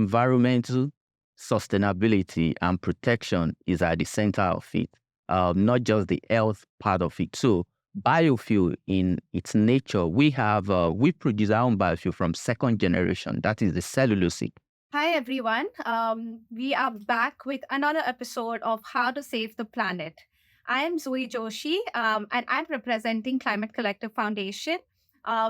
environmental sustainability and protection is at the center of it, not just the health part of it. So biofuel in its nature, we produce our own biofuel from second generation. That is the cellulosic. Hi, everyone. We are back with another episode of How to Save the Planet. I am Zoe Joshi, and I'm representing Climate Collective Foundation.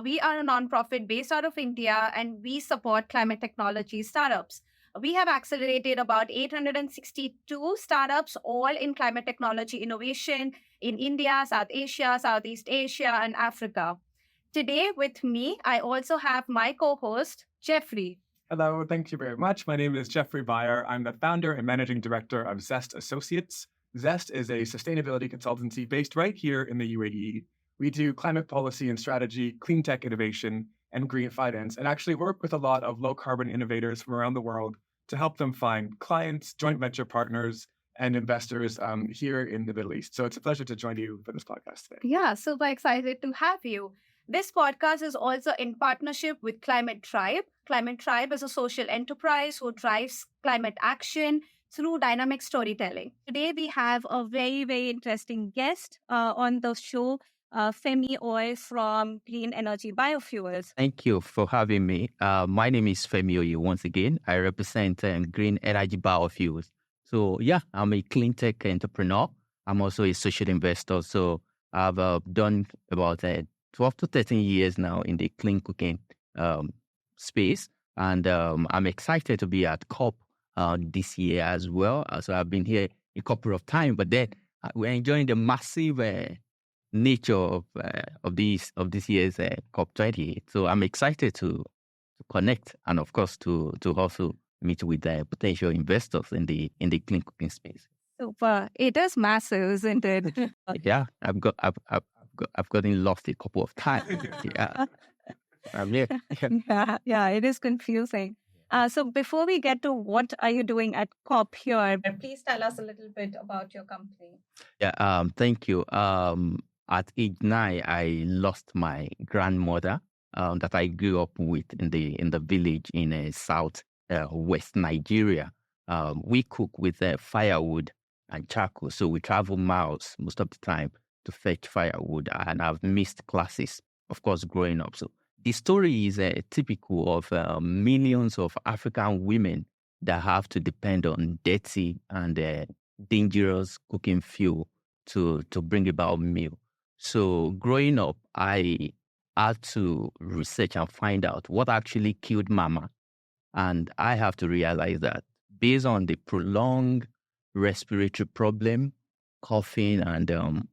We are a nonprofit based out of India, and we support climate technology startups. We have accelerated about 862 startups, all in climate technology innovation in India, South Asia, Southeast Asia, and Africa. Today, with me, I also have my co-host, Jeffrey. Hello, thank you very much. My name is Jeffrey Beyer. I'm the founder and managing director of Zest Associates. Zest is a sustainability consultancy based right here in the UAE. We do climate policy and strategy, clean tech innovation, and green finance, and actually work with a lot of low carbon innovators from around the world to help them find clients, joint venture partners, and investors here in the Middle East. So it's a pleasure to join you for this podcast today. Yeah, super excited to have you. This podcast is also in partnership with Climate Tribe. Climate Tribe is a social enterprise who drives climate action through dynamic storytelling. Today, we have a very, very interesting guest on the show, Femi Oye from Green Energy Biofuels. Thank you for having me. My name is Femi Oye once again. I represent Green Energy Biofuels. So yeah, I'm a clean tech entrepreneur. I'm also a social investor. So I've done about 12 to 13 years now in the clean cooking space. And I'm excited to be at COP this year as well. So I've been here a couple of times, but then we're enjoying the massive nature of this year's COP28. So I'm excited to connect and of course to also meet with potential investors in the clean cooking space. Super. It is massive, isn't it? Yeah, I've gotten lost a couple of times. Yeah, I'm here. Yeah, it is confusing. So before we get to what are you doing at COP here, please tell us a little bit about your company. Yeah, thank you. At age 9, I lost my grandmother that I grew up with in the village in South West Nigeria. We cook with firewood and charcoal, so we travel miles most of the time to fetch firewood, and I've missed classes, of course, growing up. So the story is typical of millions of African women that have to depend on dirty and dangerous cooking fuel to bring about meal. So growing up, I had to research and find out what actually killed Mama. And I have to realize that based on the prolonged respiratory problem, coughing, and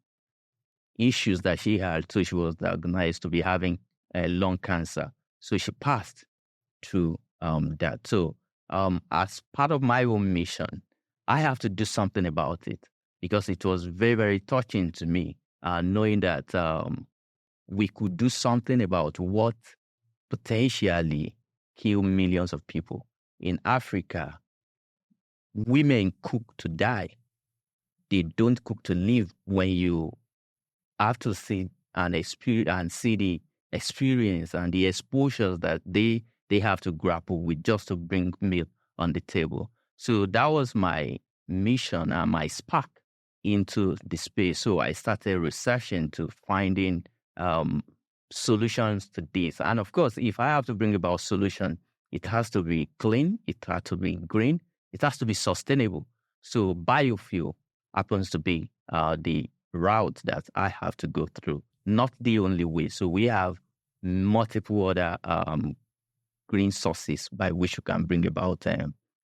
issues that she had, so she was diagnosed to be having lung cancer. So she passed through that. So as part of my own mission, I have to do something about it because it was very, very touching to me, knowing that we could do something about what potentially kill millions of people. In Africa, women cook to die. They don't cook to live. When you have to see and experience and see the experience and the exposures that they have to grapple with just to bring meal on the table. So that was my mission and my spark into the space. So I started researching to finding solutions to this. And of course, if I have to bring about solution, it has to be clean, it has to be green, it has to be sustainable. So biofuel happens to be the route that I have to go through, not the only way. So we have multiple other green sources by which you can bring about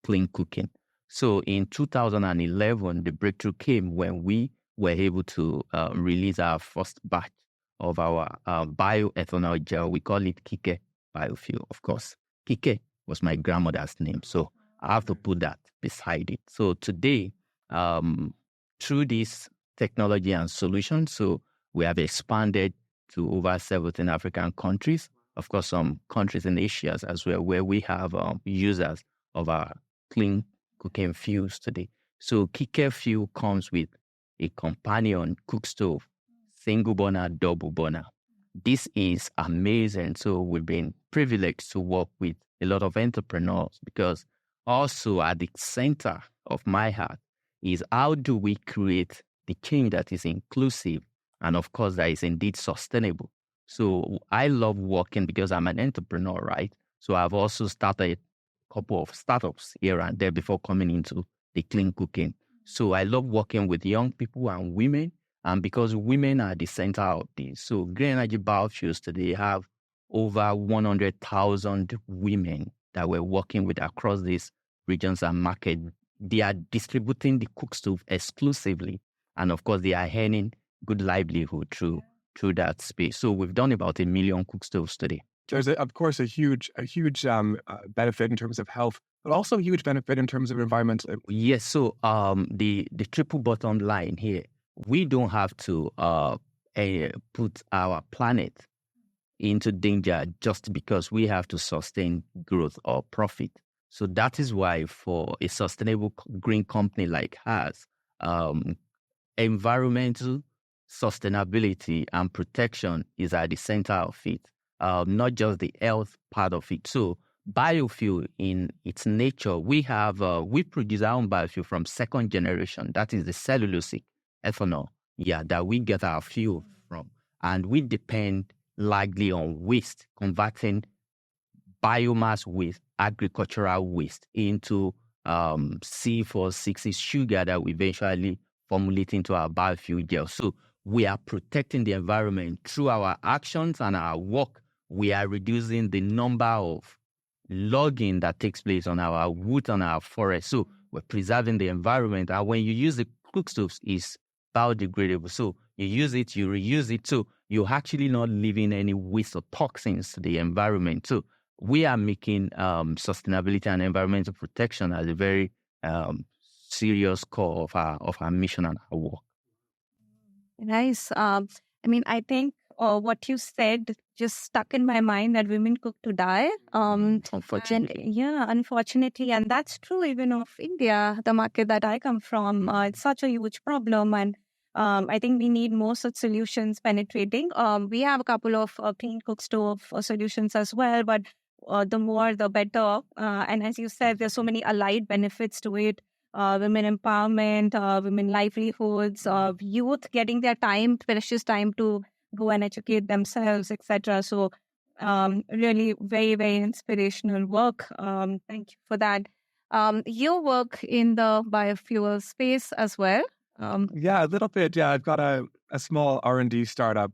clean cooking. So in 2011, the breakthrough came when we were able to release our first batch of our bioethanol gel. We call it Kike biofuel, of course. Kike was my grandmother's name, so I have to put that beside it. So today, through this technology and solution, so we have expanded to over 17 African countries, of course, some countries in Asia as well, where we have users of our clean cooking fuels today. So Kike fuel comes with a companion cook stove, single burner, double burner. This is amazing. So we've been privileged to work with a lot of entrepreneurs because also at the center of my heart is how do we create the change that is inclusive and, of course, that is indeed sustainable. So I love working because I'm an entrepreneur, right? So I've also started a couple of startups here and there before coming into the clean cooking. So I love working with young people and women, and because women are the center of this. So Green Energy Biofuels today have over 100,000 women that we're working with across these regions and market. They are distributing the cook stove exclusively, and of course, they are earning good livelihood through that space. So we've done about 1 million cook stoves today. There's, of course, a huge benefit in terms of health, but also a huge benefit in terms of environmental. Yes. So the triple bottom line here, we don't have to put our planet into danger just because we have to sustain growth or profit. So that is why for a sustainable green company like us, environmental sustainability and protection is at the center of it, not just the health part of it. So biofuel in its nature, we produce our own biofuel from second generation. That is the cellulosic ethanol, that we get our fuel from. And we depend largely on waste, converting biomass waste, agricultural waste into C460 sugar that we eventually formulate into our biofuel gel. So we are protecting the environment through our actions and our work. We are reducing the number of logging that takes place on our wood and our forest. So we're preserving the environment. And when you use the cook stoves, it's biodegradable. So you use it, you reuse it. So you're actually not leaving any waste or toxins to the environment. So we are making sustainability and environmental protection as a very serious core of our mission and our work. Nice. I think what you said just stuck in my mind, that women cook to die. Unfortunately. Unfortunately. And that's true even of India, the market that I come from. It's such a huge problem. And I think we need more such solutions penetrating. We have a couple of clean cook stove solutions as well, but the more, the better. And as you said, there's so many allied benefits to it. Women empowerment, women livelihoods, youth getting their precious time to go and educate themselves, etc. So really very, very inspirational work. Thank you for that. You work in the biofuel space as well. Yeah, a little bit. Yeah, I've got a small R&D startup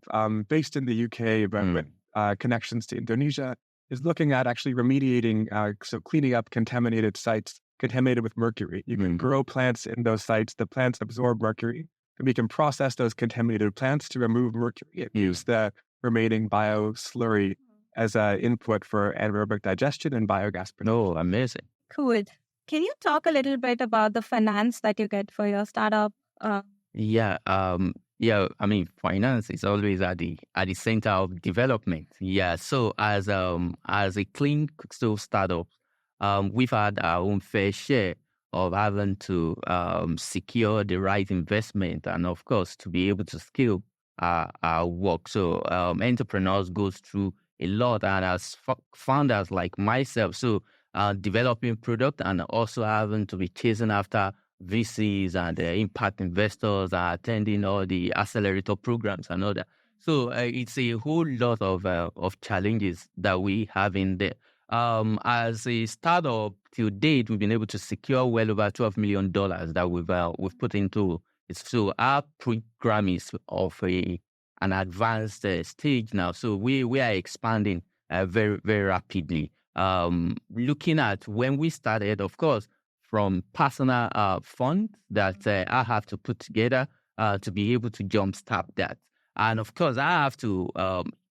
based in the UK, but with connections to Indonesia, is looking at actually remediating, so cleaning up contaminated sites contaminated with mercury. You can grow plants in those sites. The plants absorb mercury, and we can process those contaminated plants to remove mercury and use the remaining bio slurry as an input for anaerobic digestion and biogas production. Oh, amazing. Cool. Can you talk a little bit about the finance that you get for your startup? Finance is always at the center of development. Yeah. So as a clean cook stove startup, we've had our own fair share of having to secure the right investment and, of course, to be able to scale our work. So entrepreneurs goes through a lot, and as founders like myself, so developing product and also having to be chasing after VCs and impact investors, attending all the accelerator programs and all that. So it's a whole lot of challenges that we have in there. As a startup, till date, we've been able to secure well over $12 million that we've put into it. So our program is of an advanced stage now. So we are expanding very, very rapidly. Looking at when we started, of course, from personal funds that I have to put together to be able to jumpstart that. And of course, I have to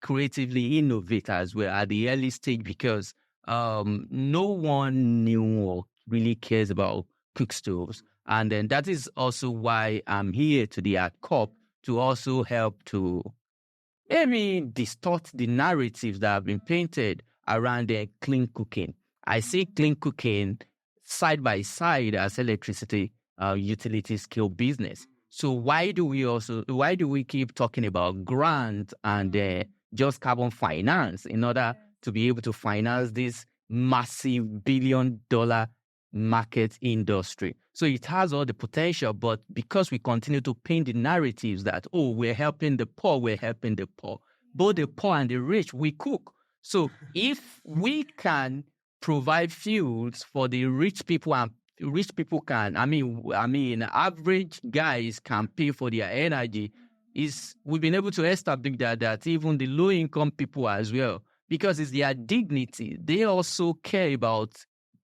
creatively innovate as well at the early stage, because no one knew or really cares about cook stoves. And then that is also why I'm here today at COP, to also help to maybe distort the narratives that have been painted around clean cooking. I see clean cooking side by side as electricity utility scale business. So why do we keep talking about grants and just carbon finance in order to be able to finance this massive $1 billion market industry. So it has all the potential, but because we continue to paint the narratives that, oh, we're helping the poor, both the poor and the rich, we cook. So if we can provide fuels for the rich people, and rich people can, average guys can pay for their energy, we've been able to establish that even the low-income people as well, because it's their dignity, they also care about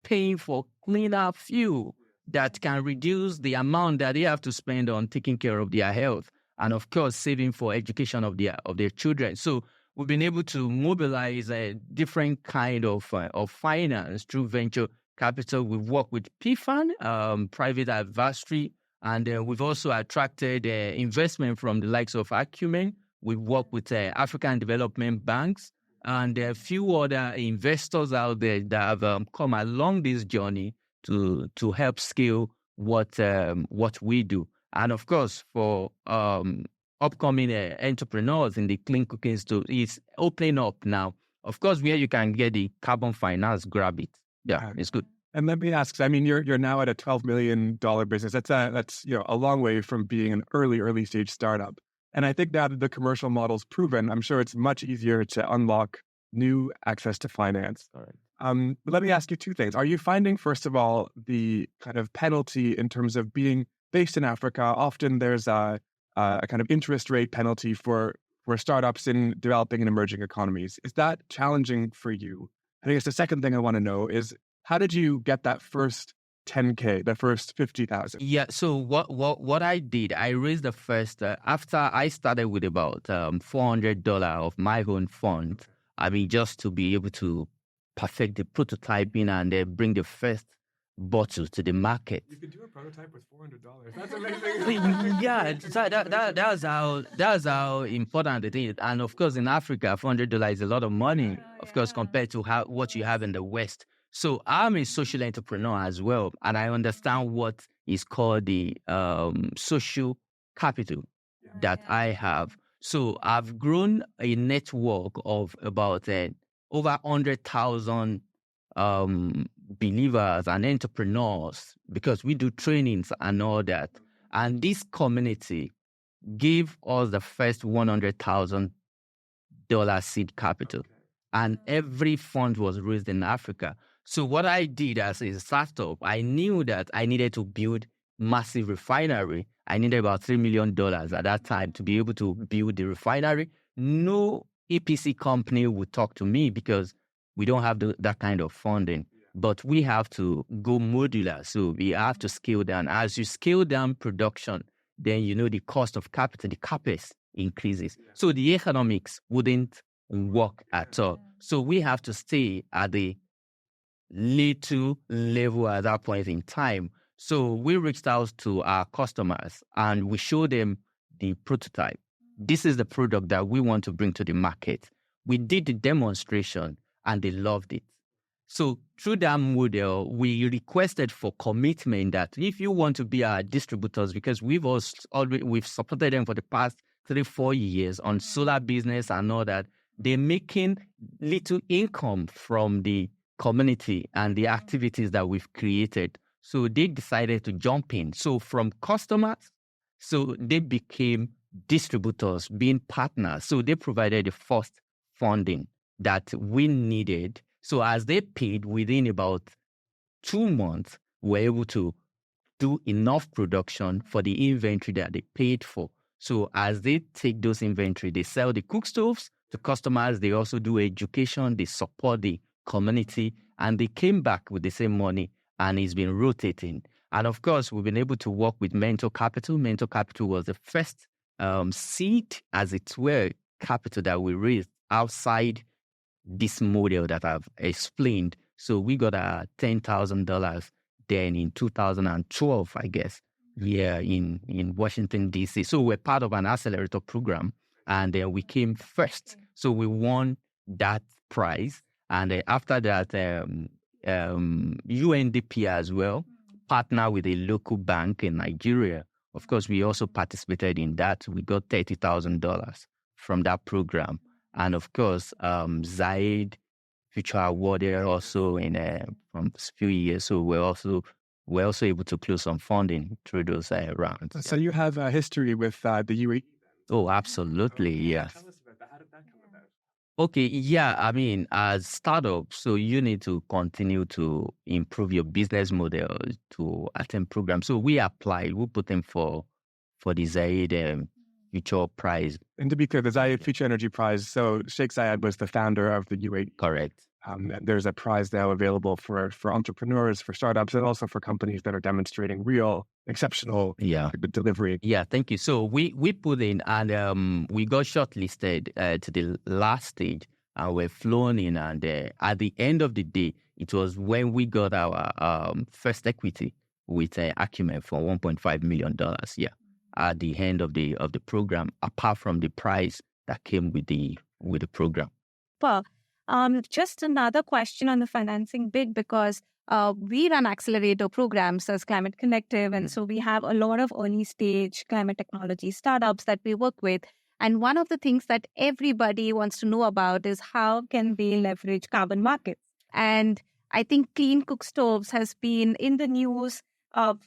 paying for cleaner fuel that can reduce the amount that they have to spend on taking care of their health, and of course saving for education of their children. So we've been able to mobilize a different kind of finance through venture capital. We've worked with PFAN, private advisory, and we've also attracted investment from the likes of Acumen. We've worked with African development banks and a few other investors out there that have come along this journey to help scale what we do. And of course, for upcoming entrepreneurs in the clean cooking store, it's opening up now. Of course, where you can get the carbon finance, grab it. Yeah, it's good. And let me ask, I mean, you're now at a $12 million business. That's a long way from being an early stage startup. And I think now that the commercial model's proven, I'm sure it's much easier to unlock new access to finance. All right. But let me ask you two things. Are you finding, first of all, the kind of penalty in terms of being based in Africa? Often there's a kind of interest rate penalty for startups in developing and emerging economies. Is that challenging for you? I guess the second thing I want to know is, how did you get that first 10K, the first 50,000? Yeah. So what I did, I raised the first after I started with about $400 of my own fund. I mean, just to be able to perfect the prototyping and bring the first bottle to the market. You could do a prototype with $400. That's amazing. Yeah, that's how important it is. And of course, in Africa, $400 is a lot of money. Of course, compared to what you have in the West. So I'm a social entrepreneur as well, and I understand what is called the social capital that I have. So I've grown a network of about over 100,000 believers and entrepreneurs, because we do trainings and all that. And this community gave us the first $100,000 seed capital. And every fund was raised in Africa. So what I did as a startup, I knew that I needed to build massive refinery. I needed about $3 million at that time to be able to build the refinery. No EPC company would talk to me because we don't have that kind of funding. But we have to go modular. So we have to scale down. As you scale down production, then the cost of capital, the CapEx increases. So the economics wouldn't work at all. So we have to stay at the little level at that point in time. So we reached out to our customers and we showed them the prototype. This is the product that we want to bring to the market. We did the demonstration and they loved it. So through that model, we requested for commitment that if you want to be our distributors, because we've supported them for the past 3-4 years on solar business and all that, they're making little income from the community and the activities that we've created. So they decided to jump in. So from customers, so they became distributors, being partners. So they provided the first funding that we needed. So as they paid, within about 2 months, we're able to do enough production for the inventory that they paid for. So as they take those inventory, they sell the cook stoves to customers. They also do education. They support the community, and they came back with the same money, and it's been rotating. And of course, we've been able to work with Mentor Capital. Mentor Capital was the first seed, as it were, capital that we raised outside this model that I've explained. So we got $10,000 then in 2012, I guess, in Washington, D.C. So we're part of an accelerator program, and we came first. So we won that prize. And after that, UNDP as well, partner with a local bank in Nigeria. Of course, we also participated in that. We got $30,000 from that program. And of course, Zaid, future awarded also in from a few years. So we're also able to close some funding through those rounds. So you have a history with the UAE. Oh, absolutely, yes. Tell us about that. How did that come about? Okay, yeah, I mean, as startups, so you need to continue to improve your business model to attend programs. So we put in for the Zayed Future Prize. And to be clear, the Zayed Future Energy Prize, so Sheikh Zayed was the founder of the UAE. Correct. There's a prize now available for entrepreneurs, for startups, and also for companies that are demonstrating real, exceptional delivery. Yeah, thank you. So we put in and we got shortlisted to the last stage and we're flown in. And at the end of the day, it was when we got our first equity with Acumen for $1.5 million. Yeah, at the end of the program, apart from the prize that came with the program. Well, just another question on the financing bit, because we run accelerator programs as Climate Collective. And so we have a lot of early stage climate technology startups that we work with. And one of the things that everybody wants to know about is how can they leverage carbon markets? And I think Clean Cook Stoves has been in the news for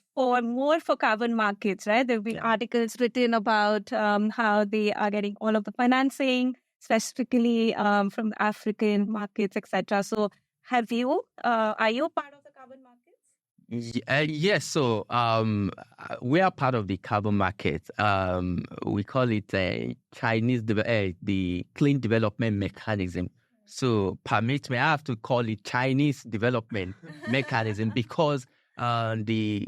carbon markets, right? There have been articles written about how they are getting all of the financing, specifically from the African markets, etc. So are you part of the carbon markets? Yes. So we are part of the carbon market. We call it the Clean Development Mechanism. So permit me, I have to call it Chinese Development Mechanism because China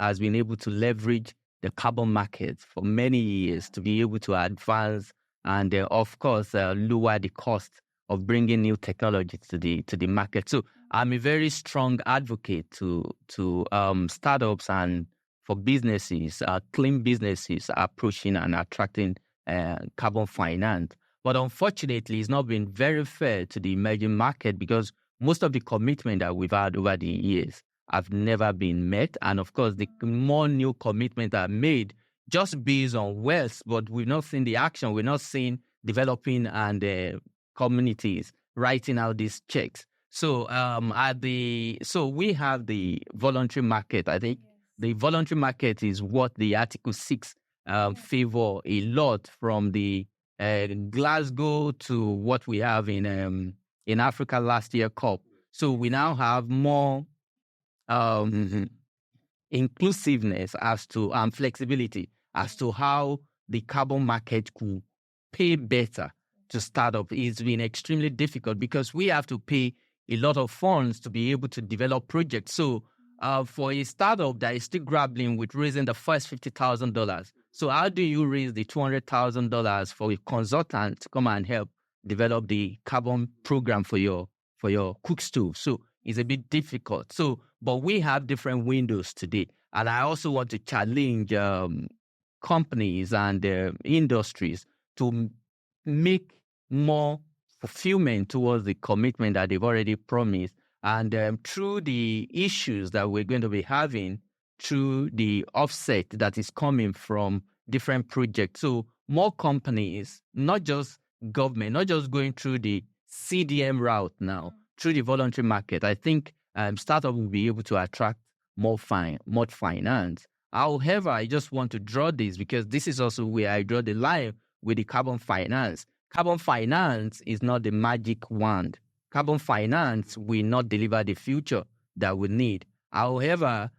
has been able to leverage the carbon market for many years to be able to advance and of course lower the cost of bringing new technology to the market. So I'm a very strong advocate to startups and for businesses, clean businesses approaching and attracting carbon finance. But unfortunately, it's not been very fair to the emerging market because most of the commitment that we've had over the years have never been met. And of course, the more new commitments are made just based on wealth, but we've not seen the action. We're not seeing developing and communities writing out these checks. So we have the voluntary market. I think the voluntary market is what the Article 6 favor a lot from the Glasgow to what we have in Africa last year COP. So we now have more inclusiveness as to flexibility as to how the carbon market could pay better to start up. It's been extremely difficult because we have to pay a lot of funds to be able to develop projects. So for a startup that is still grappling with raising the first $50,000, so how do you raise the $200,000 for a consultant to come and help develop the carbon program for your cook stove? So it's a bit difficult. So, but we have different windows today. And I also want to challenge companies and industries to make more fulfillment towards the commitment that they've already promised. And through the issues that we're going to be having, through the offset that is coming from different projects. So more companies, not just government, not just going through the CDM route now, through the voluntary market. I think startup will be able to attract more finance. However, I just want to draw this because this is also where I draw the line with the carbon finance. Carbon finance is not the magic wand. Carbon finance will not deliver the future that we need. However,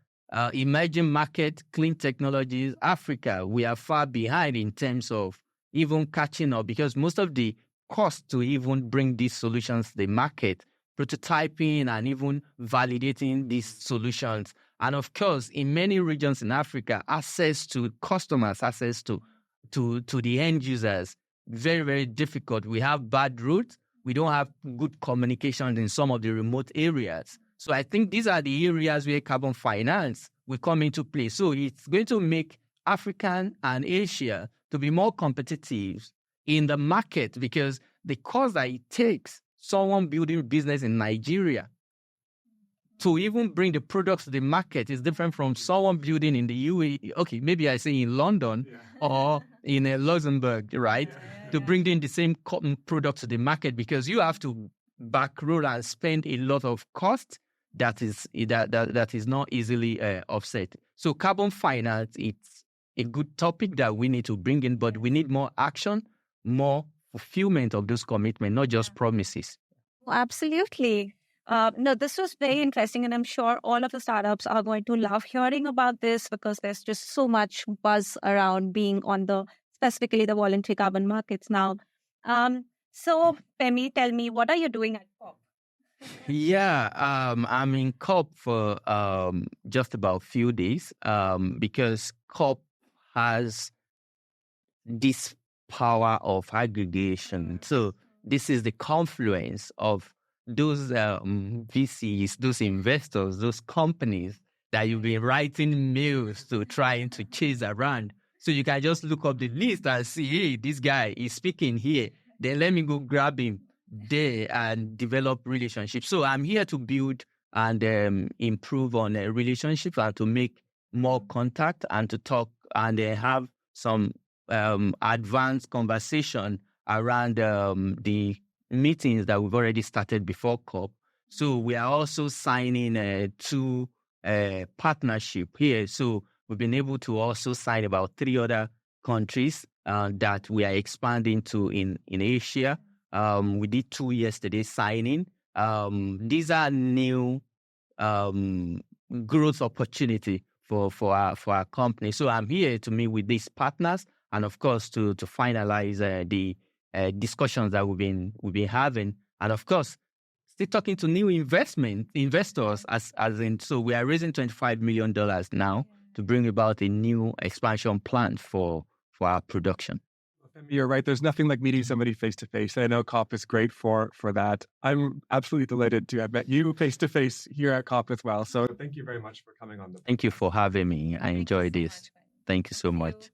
emerging market, clean technologies, Africa, we are far behind in terms of even catching up because most of the cost to even bring these solutions to the market, prototyping and even validating these solutions. And of course, in many regions in Africa, access to customers, access to the end users, very, very difficult. We have bad routes. We don't have good communication in some of the remote areas. So I think these are the areas where carbon finance will come into play. So it's going to make Africa and Asia to be more competitive in the market because the cost that it takes someone building business in Nigeria to even bring the products to the market is different from someone building in the UAE. Okay, maybe I say in London or in Luxembourg, right? To bring in the same cotton product to the market because you have to back roll and spend a lot of cost that is not easily offset. So carbon finance, it's a good topic that we need to bring in, but we need more action, more fulfillment of those commitments, not just promises. Absolutely. No, this was very interesting, and I'm sure all of the startups are going to love hearing about this because there's just so much buzz around being on specifically the voluntary carbon markets now. So, Femi, tell me, what are you doing at COP? Yeah, I'm in COP for just about a few days because COP has this power of aggregation. So this is the confluence of those VCs, those investors, those companies that you've been writing mails to trying to chase around. So you can just look up the list and see, hey, this guy is speaking here. Then let me go grab him there and develop relationships. So I'm here to build and improve on a relationship and to make more contact and to talk and have some advanced conversation around the meetings that we've already started before COP. So we are also signing two partnership here. So we've been able to also sign about 3 other countries that we are expanding to in Asia. We did 2 yesterday signing. These are new growth opportunity for our company. So I'm here to meet with these partners and of course to finalize the discussions that we've been having, and of course still talking to new investors as in. So we are raising $25 million now to bring about a new expansion plan for our production. You're right. There's nothing like meeting somebody face to face. I know COP is great for that. I'm absolutely delighted to have met you face to face here at COP as well. So thank you very much for coming on. Thank you for having me. I enjoyed this. Thank you so much.